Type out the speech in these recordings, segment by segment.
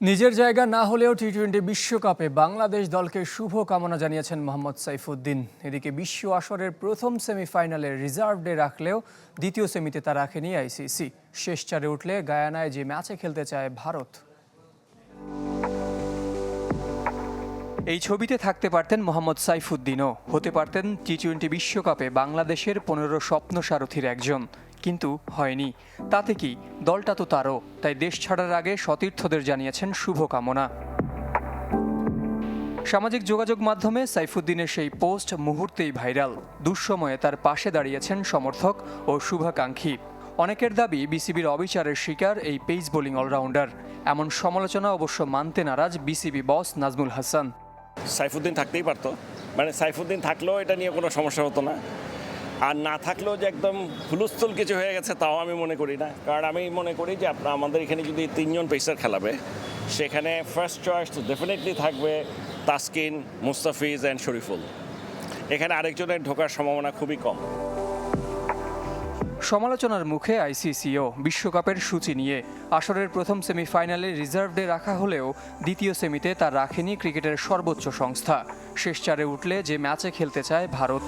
নিজের জায়গা না হলেও টি-20 বিশ্বকাপে বাংলাদেশ দলকে শুভ কামনা জানিয়েছেন মোহাম্মদ সাইফুদ্দিন। এদিকে বিশ্ব আসরের প্রথম সেমিফাইনালে রিজার্ভ ডে রাখলেও দ্বিতীয় সেমিতে তা রাখেনি আইসিসি। শেষ চারে উঠলে গায়ানায় যে ম্যাচে খেলতে চায় ভারত। এই ছবিতে থাকতে পারতেন মোহাম্মদ সাইফুদ্দিনও, হতে পারতেন টি-20 বিশ্বকাপে বাংলাদেশের 15 স্বপ্ন সারথীর একজন। কিন্তু হয়নি। তাতে কি, দলটা তো তারও, তাই দেশ ছাড়ার আগে সতীর্থদের জানিয়েছেন শুভকামনা। সামাজিক যোগাযোগ মাধ্যমে সাইফুদ্দিনের সেই পোস্ট মুহূর্তেই ভাইরাল। দুঃসময়ে তার পাশে দাঁড়িয়েছেন সমর্থক ও শুভাকাঙ্ক্ষী। অনেকের দাবি বিসিবির অবিচারের শিকার এই পেস বোলিং অলরাউন্ডার। এমন সমালোচনা অবশ্য মানতে নারাজ বিসিবি বস নাজমুল হাসান। সাইফুদ্দিন থাকতেই পারতো, মানে সাইফুদ্দিন থাকলেও এটা নিয়ে কোনো সমস্যা হতো না, আর না থাকলেও যে একদম হুলস্থুল কিছু হয়ে গেছে তাও আমি মনে করি না। কারণ আমি মনে করি যে আমাদের এখানে যদি 3 জন পেসার খেলাবে, সেখানে ফার্স্ট চয়েস তো ডেফিনেটলি থাকবে তাসকিন, মুস্তাফিজ অ্যান্ড শরীফুল। এখানে আরেকজনের ঢোকার সম্ভাবনা খুবই কম। সমালোচনার মুখে আইসিসিও বিশ্বকাপের সূচি নিয়ে। আসরের প্রথম সেমিফাইনালে রিজার্ভ ডে রাখা হলেও দ্বিতীয় সেমিতে তা রাখেনি ক্রিকেটের সর্বোচ্চ সংস্থা। শেষ চারে উঠলে যে ম্যাচে খেলতে চায় ভারত।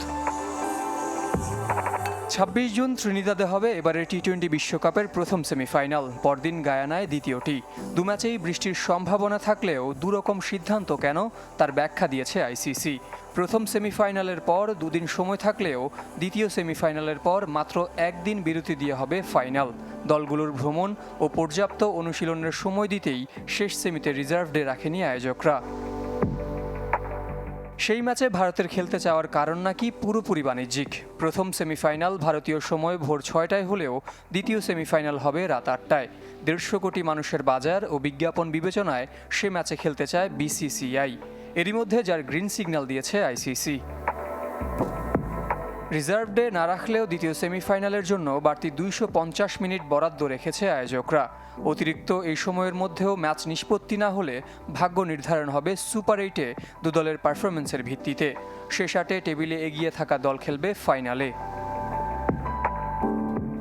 26 জুন ত্রিনিদাদে হবে এবারের টি-20 বিশ্বকাপের প্রথম সেমিফাইনাল। পরদিন গায়ানায় দ্বিতীয়টি। দু ম্যাচেই বৃষ্টির সম্ভাবনা থাকলেও দুরকম সিদ্ধান্ত কেন, তার ব্যাখ্যা দিয়েছে আইসিসি। প্রথম সেমিফাইনালের পর দুদিন সময় থাকলেও দ্বিতীয় সেমিফাইনালের পর মাত্র একদিন বিরতি দিয়ে হবে ফাইনাল। দলগুলোর ভ্রমণ ও পর্যাপ্ত অনুশীলনের সময় দিতেই শেষ সেমিতে রিজার্ভ ডে রাখেনি আয়োজকরা। সেই ম্যাচে ভারতের খেলতে চাওয়ার কারণ নাকি পুরোপুরি বাণিজ্যিক। প্রথম সেমিফাইনাল ভারতীয় সময় ভোর 6টায় হলেও দ্বিতীয় সেমিফাইনাল হবে রাত 8টায়। 150 কোটি মানুষের বাজার ও বিজ্ঞাপন বিবেচনায় সে ম্যাচে খেলতে চায় বিসিসিআই। এরই মধ্যে যার গ্রিন সিগন্যাল দিয়েছে আইসিসি। রিজার্ভ ডে না রাখলেও দ্বিতীয় সেমিফাইনালের জন্য বাড়তি 250 মিনিট বরাদ্দ রেখেছে আয়োজকরা। অতিরিক্ত এই সময়ের মধ্যেও ম্যাচ নিষ্পত্তি না হলে ভাগ্য নির্ধারণ হবে সুপার 8-এ দু দলের পারফরমেন্সের ভিত্তিতে। শেষ 8-এ টেবিলে এগিয়ে থাকা দল খেলবে ফাইনালে।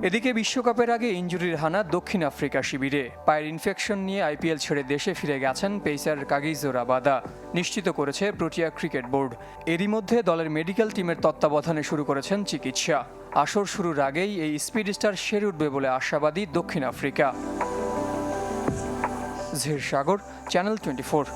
এদিকে বিশ্বকাপের আগে ইনজুরির হানা দক্ষিণ আফ্রিকা শিবিরে। পায়ের ইনফেকশন নিয়ে আইপিএল ছেড়ে দেশে ফিরে গেছেন পেসার কাগিজো রাবাদা, নিশ্চিত করেছে প্রোটিয়া ক্রিকেট বোর্ড। এরই মধ্যে দলের মেডিকেল টিমের তত্ত্বাবধানে শুরু করেছেন চিকিৎসা। আসর শুরুর আগেই এই স্পিড স্টার সেরে উঠবে বলে আশাবাদী দক্ষিণ আফ্রিকা। জহির সাগর, চ্যানেল 24।